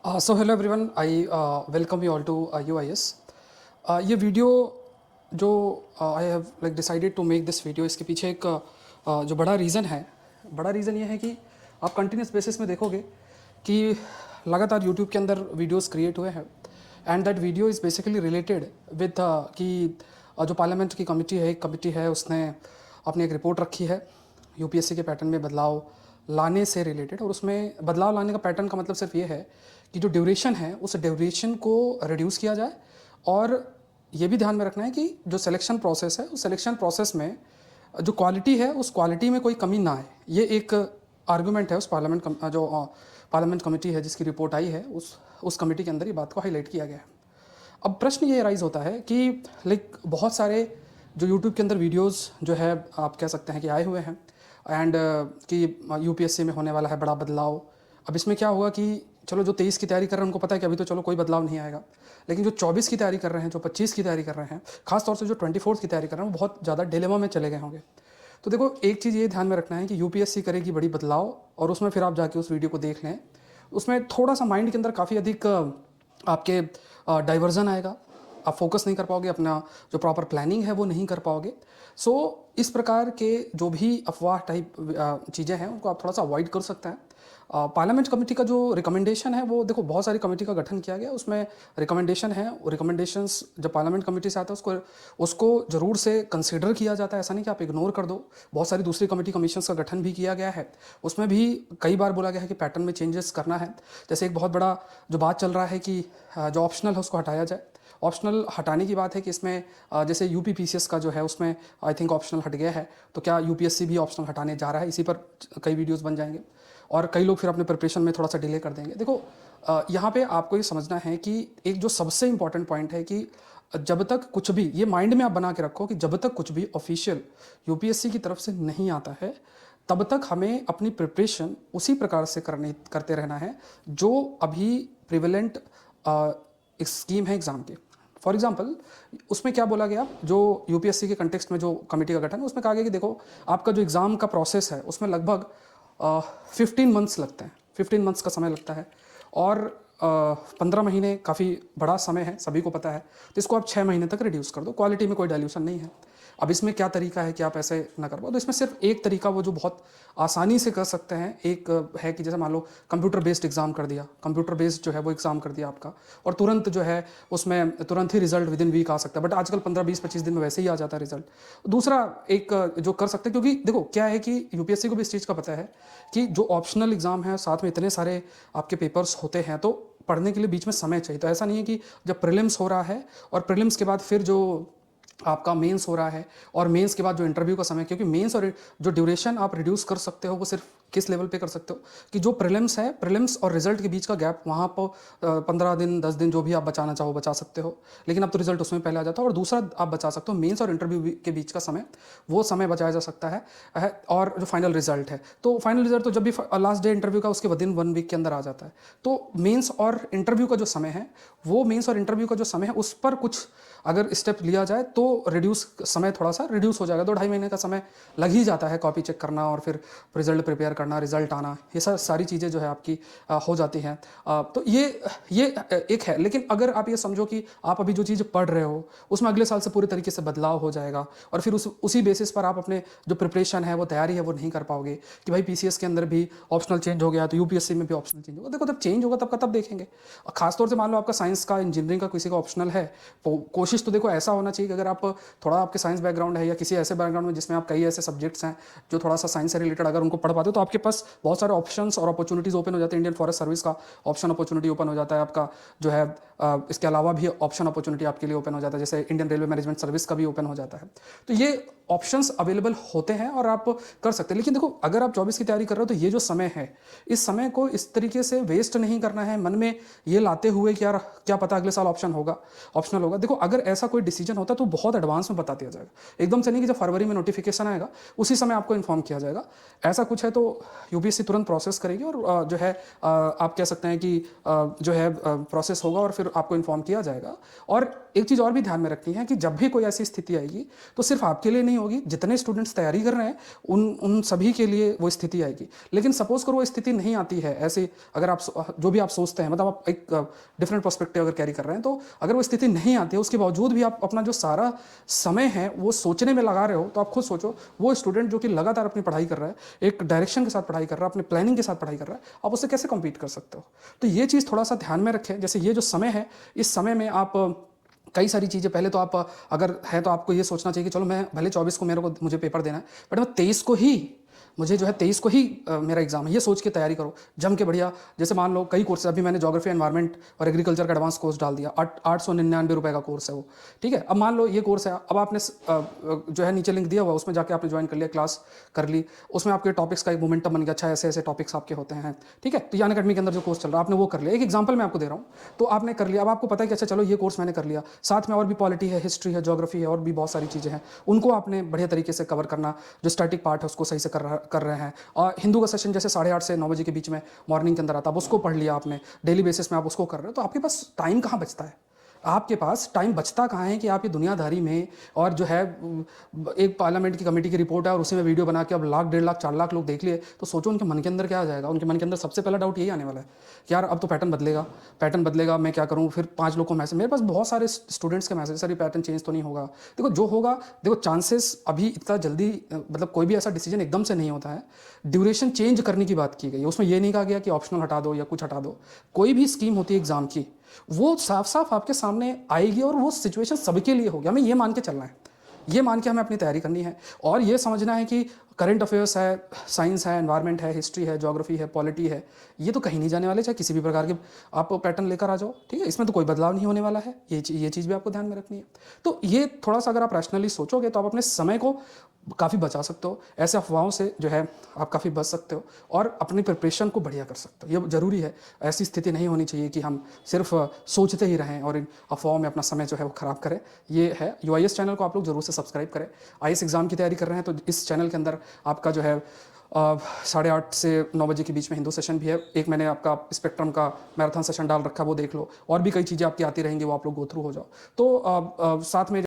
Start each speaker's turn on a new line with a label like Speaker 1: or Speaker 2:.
Speaker 1: So hello everyone, I welcome you all to UIS। ये video जो I have like decided to make this video, इसके पीछे एक जो बड़ा रीज़न है, बड़ा रीज़न ये है कि आप कंटिन्यूस बेसिस में देखोगे कि लगातार यूट्यूब के अंदर वीडियोस क्रिएट हुए हैं and that video is basically related with कि जो पार्लियामेंट की कमेटी है, एक कमेटी है, उसने अपनी एक रिपोर्ट रखी है यूपीएससी के पैटर्न में बदलाव लाने से रिलेटेड। और उसमें बदलाव लाने का पैटर्न का मतलब सिर्फ ये है कि जो ड्यूरेशन है उस ड्यूरेशन को रिड्यूस किया जाए, और ये भी ध्यान में रखना है कि जो सिलेक्शन प्रोसेस है उस सिलेक्शन प्रोसेस में जो क्वालिटी है उस क्वालिटी में कोई कमी ना आए। ये एक आर्गूमेंट है उस पार्लियामेंट कमेटी है जिसकी रिपोर्ट आई है, उस कमेटी के अंदर ये बात को हाईलाइट किया गया है। अब प्रश्न ये राइज होता है कि लाइक बहुत सारे जो यूट्यूब के अंदर वीडियोस जो है आप कह सकते हैं कि आए हुए हैं एंड कि यूपीएससी में होने वाला है बड़ा बदलाव। अब इसमें क्या हुआ कि चलो जो 23 की तैयारी कर रहे हैं उनको पता है कि अभी तो चलो कोई बदलाव नहीं आएगा, लेकिन जो 24 की तैयारी कर रहे हैं, जो 25 की तैयारी कर रहे हैं, खासतौर से जो 24 की तैयारी कर रहे हैं, वो बहुत ज़्यादा डिलेमा में चले गए होंगे। तो देखो, एक चीज़ ये ध्यान में रखना है कि यूपीएससी करेगी बड़ी बदलाव, और उसमें फिर आप जाके उस वीडियो को देख लें, उसमें थोड़ा सा माइंड के अंदर काफ़ी अधिक आपके डाइवर्जन आएगा, आप फोकस नहीं कर पाओगे, अपना जो प्रॉपर प्लानिंग है वो नहीं कर पाओगे। सो इस प्रकार के जो भी अफवाह टाइप चीज़ें हैं उनको आप थोड़ा सा अवॉइड कर सकते हैं। पार्लियामेंट कमेटी का जो रिकमेंडेशन है वो देखो, बहुत सारी कमेटी का गठन किया गया, उसमें रिकमेंडेशन है, वो रिकमेंडेशंस जब पार्लियामेंट कमेटी से आता है उसको ज़रूर से कंसिडर किया जाता है, ऐसा नहीं कि आप इग्नोर कर दो। बहुत सारी दूसरी कमेटी कमीशंस का गठन भी किया गया है, उसमें भी कई बार बोला गया है कि पैटर्न में चेंजेस करना है। जैसे एक बहुत बड़ा जो बात चल रहा है कि जो ऑप्शनल है उसको हटाया जाए। ऑप्शनल हटाने की बात है कि इसमें जैसे यूपी पीसीएस का जो है उसमें आई थिंक ऑप्शनल हट गया है, तो क्या यूपीएससी भी ऑप्शनल हटाने जा रहा है? इसी पर कई वीडियोस बन जाएंगे और कई लोग फिर अपने प्रिपरेशन में थोड़ा सा डिले कर देंगे। देखो, यहाँ पे आपको ये समझना है कि एक जो सबसे इंपॉर्टेंट पॉइंट है कि जब तक कुछ भी, ये माइंड में आप बना के रखो कि जब तक कुछ भी ऑफिशियल यूपीएससी की तरफ से नहीं आता है तब तक हमें अपनी प्रिपरेशन उसी प्रकार से करते रहना है जो अभी प्रिवेलेंट स्कीम है एग्ज़ाम के। फॉर एग्जाम्पल, उसमें क्या बोला गया, जो यूपीएससी के कंटेक्स्ट में जो कमेटी का गठन, उसमें कहा गया कि देखो, आपका जो एग्ज़ाम का प्रोसेस है उसमें लगभग 15 मंथ्स लगते हैं, 15 मंथ्स का समय लगता है, और 15 महीने काफ़ी बड़ा समय है, सभी को पता है। तो इसको आप 6 महीने तक रिड्यूस कर दो, क्वालिटी में कोई डाइल्यूशन नहीं है। अब इसमें क्या तरीका है कि आप ऐसे ना कर पाओ, तो इसमें सिर्फ एक तरीका वो जो बहुत आसानी से कर सकते हैं, एक है कि जैसे मान लो कंप्यूटर बेस्ड एग्ज़ाम कर दिया, कंप्यूटर बेस्ड जो है वो एग्ज़ाम कर दिया आपका, और तुरंत जो है उसमें तुरंत ही रिजल्ट विद इन वीक आ सकता है। बट आजकल 15-20-25 दिन में वैसे ही आ जाता है रिजल्ट। दूसरा एक जो कर सकते हैं, क्योंकि देखो क्या है कि यूपीएससी को भी इस चीज़ का पता है कि जो ऑप्शनल एग्ज़ाम है साथ में इतने सारे आपके पेपर्स होते हैं, तो पढ़ने के लिए बीच में समय चाहिए। तो ऐसा नहीं है कि जब प्रीलिम्स हो रहा है और प्रीलिम्स के बाद फिर जो आपका मेंस हो रहा है और मेंस के बाद जो इंटरव्यू का समय, क्योंकि मेंस और जो ड्यूरेशन आप रिड्यूस कर सकते हो वो सिर्फ किस लेवल पे कर सकते हो कि जो प्रीलिम्स है, प्रीलिम्स और रिजल्ट के बीच का गैप, वहाँ पर 15 दिन 10 दिन जो भी आप बचाना चाहो बचा सकते हो, लेकिन अब तो रिजल्ट उसमें पहले आ जाता है। और दूसरा आप बचा सकते हो मेंस और इंटरव्यू के बीच का समय, वो समय बचाया जा सकता है। और जो फाइनल रिजल्ट है, तो फाइनल रिजल्ट तो जब भी लास्ट डे इंटरव्यू का उसके विदिन 1 वीक के अंदर आ जाता है। तो मेंस और इंटरव्यू का जो समय है, वो मेंस और इंटरव्यू का जो समय है उस पर कुछ अगर स्टेप लिया जाए तो रिड्यूस, समय थोड़ा सा रिड्यूस हो जाएगा। 2-2.5 महीने का समय लग ही जाता है कॉपी चेक करना और फिर रिजल्ट प्रिपेयर करना, रिजल्ट आना, ये सारी चीज़ें जो है आपकी हो जाती हैं। तो ये एक है। लेकिन अगर आप ये समझो कि आप अभी जो चीज़ पढ़ रहे हो उसमें अगले साल से पूरे तरीके से बदलाव हो जाएगा, और फिर उसी बेसिस पर आप अपने जो प्रिपरेशन है, वो तैयारी है, वो नहीं कर पाओगे कि भाई पीसीएस के अंदर भी ऑप्शनल चेंज हो गया तो यूपीएससी में भी ऑप्शनल चेंज होगा। देखो, जब चेंज होगा तब का तब देखेंगे। खासतौर से मान लो आपका साइंस का, इंजीनियरिंग का किसी का ऑप्शनल है, तो कोशिश तो देखो ऐसा होना चाहिए कि अगर आप थोड़ा, आपके साइंस बैकग्राउंड है या किसी ऐसे बैकग्राउंड में जिसमें आप कई ऐसे सब्जेक्ट्स हैं जो थोड़ा सा साइंस से रिलेटेड अगर उनको पढ़ पाते हो, तो आपके पास बहुत सारे ऑप्शंस और अपॉर्चुनिटीज़ ओपन हो जाते हैं। इंडियन फॉरेस्ट सर्विस का ऑप्शन अपॉर्चुनिटी ओपन हो जाता है आपका, जो है इसके अलावा भी ऑप्शन अपॉर्चुनिटी आपके लिए ओपन हो जाता है, जैसे इंडियन रेलवे मैनेजमेंट सर्विस का भी ओपन हो जाता है। तो ये ऑप्शंस अवेलेबल होते हैं और आप कर सकते हैं। लेकिन देखो, अगर आप 24 की तैयारी कर रहे हो तो ये जो समय है, इस समय को इस तरीके से वेस्ट नहीं करना है मन में ये लाते हुए कि यार क्या पता अगले साल ऑप्शन होगा, ऑप्शनल होगा। देखो, अगर ऐसा कोई डिसीजन होता तो बहुत एडवांस में बता दिया जाएगा, एकदम से नहीं कि जब फरवरी में नोटिफिकेशन आएगा उसी समय आपको इन्फॉर्म किया जाएगा। ऐसा कुछ है तो यूपीएससी तुरंत प्रोसेस करेगी और जो है आप कह सकते हैं कि जो है प्रोसेस होगा और फिर फिर आपको इन्फॉर्म किया जाएगा। और एक चीज़ और भी ध्यान में रखनी है कि जब भी कोई ऐसी स्थिति आएगी तो सिर्फ आपके लिए नहीं होगी, जितने स्टूडेंट्स तैयारी कर रहे हैं उन सभी के लिए वो स्थिति आएगी। लेकिन सपोज करो वो स्थिति नहीं आती है ऐसे, अगर आप जो भी आप सोचते हैं, मतलब आप एक डिफरेंट पर्सपेक्टिव अगर कैरी कर रहे हैं, तो अगर वो स्थिति नहीं आती है उसके बावजूद भी आप अपना जो सारा समय है वो सोचने में लगा रहे हो, तो आप खुद सोचो वो स्टूडेंट जो कि लगातार अपनी पढ़ाई कर रहा है, एक डायरेक्शन के साथ पढ़ाई कर रहा है, अपने प्लानिंग के साथ पढ़ाई कर रहा है, आप उससे कैसे कम्पीट कर सकते हो। तो ये चीज़ थोड़ा सा ध्यान में रखें। जैसे ये जो समय है, इस समय में आप कई सारी चीज़ें, पहले तो आप अगर है तो आपको ये सोचना चाहिए कि चलो मैं भले 24 को मुझे पेपर देना है, बट मैं 23 को ही मुझे जो है 23 को ही मेरा एग्जाम है, ये सोच के तैयारी करो जम के बढ़िया। जैसे मान लो कई कोर्स, अभी मैंने ज्योग्राफी एनवायरनमेंट और एग्रीकल्चर का एडवांस कोर्स डाल दिया, 899 का कोर्स है वो, ठीक है। अब मान लो ये कोर्स है, अब आपने जो है नीचे लिंक दिया हुआ, उसमें जाके आपने ज्वाइन कर लिया, क्लास कर ली, उसमें आपके टॉपिक्स का एक मोमेंटम बन गया, अच्छा ऐसे ऐसे टॉपिक्स आपके होते हैं, ठीक है। तो यान अकेडमी के अंदर जो कोर्स चल रहा है आपने वो कर लिया, एक एग्जाम्पल मैं आपको दे रहा हूँ, तो आपने कर लिया। अब आपको पता है कि अच्छा चलो ये कोर्स मैंने कर लिया, साथ में और भी पॉलिटी है, हिस्ट्री है, ज्योग्राफी है, और भी बहुत सारी चीज़ें हैं, उनको आपने बढ़िया तरीके से कवर करना, जो स्टैटिक पार्ट है उसको सही से कर रहे हैं। और हिंदू का सेशन जैसे 8:30 से 9 बजे के बीच में मॉर्निंग के अंदर आता है, अब उसको पढ़ लिया आपने, डेली बेसिस में आप उसको कर रहे हो, तो आपके पास टाइम कहाँ बचता है? आपके पास टाइम बचता कहाँ है कि आप ये दुनियादारी में, और जो है एक पार्लियामेंट की कमेटी की रिपोर्ट है और उसी में वीडियो बना के अब 1 लाख 1.5 लाख 4 लाख लोग देख लिए, तो सोचो उनके मन के अंदर क्या आ जाएगा। उनके मन के अंदर सबसे पहला डाउट यही आने वाला है कि यार अब तो पैटर्न बदलेगा, मैं क्या करूँ। फिर 5 लोग को मैसेज, मेरे पास बहुत सारे स्टूडेंट्स के मैसेज, सर ये पैटर्न चेंज तो नहीं होगा। देखो जो होगा, देखो चांसेस अभी इतना जल्दी, मतलब कोई भी ऐसा डिसीजन एकदम से नहीं होता है। ड्यूरेशन चेंज करने की बात की गई है, उसमें ये नहीं कहा गया कि ऑप्शनल हटा दो या कुछ हटा दो। कोई भी स्कीम होती है एग्जाम की, वो साफ साफ आपके सामने आएगी और वो सिचुएशन सबके लिए होगी। हमें ये मान के चलना है, ये मान के हमें अपनी तैयारी करनी है, और ये समझना है कि करंट अफेयर्स है, साइंस है, एनवायरनमेंट है, हिस्ट्री है, ज्योग्राफी है, पॉलिटी है, ये तो कहीं नहीं जाने वाले, चाहे किसी भी प्रकार के आप पैटर्न लेकर आ जाओ, ठीक है। इसमें तो कोई बदलाव नहीं होने वाला है, ये चीज़ भी आपको ध्यान में रखनी है। तो ये थोड़ा सा अगर आप रैशनली सोचोगे तो आप अपने समय को काफ़ी बचा सकते हो, ऐसे अफवाहों से जो है आप काफ़ी बच सकते हो, और अपनी प्रिपरेशन को बढ़िया कर सकते हो। ये ज़रूरी है, ऐसी स्थिति नहीं होनी चाहिए कि हम सिर्फ सोचते ही रहें और इन अफवाहों में अपना समय जो है वो ख़राब करें। ये है यूआईएस चैनल को आप लोग ज़रूर से सब्सक्राइब करें। आईएएस एग्ज़ाम की तैयारी कर रहे हैं तो इस चैनल के अंदर आपका जो है 8:30 से 9 बजे के बीच में हिंदू सेशन भी है, एक मैंने आपका स्पेक्ट्रम का मैराथन सेशन डाल रखा है, वो देख लो, और भी कई चीज़ें आपकी आती रहेंगी, वो आप लोग गो थ्रू हो जाओ। तो साथ में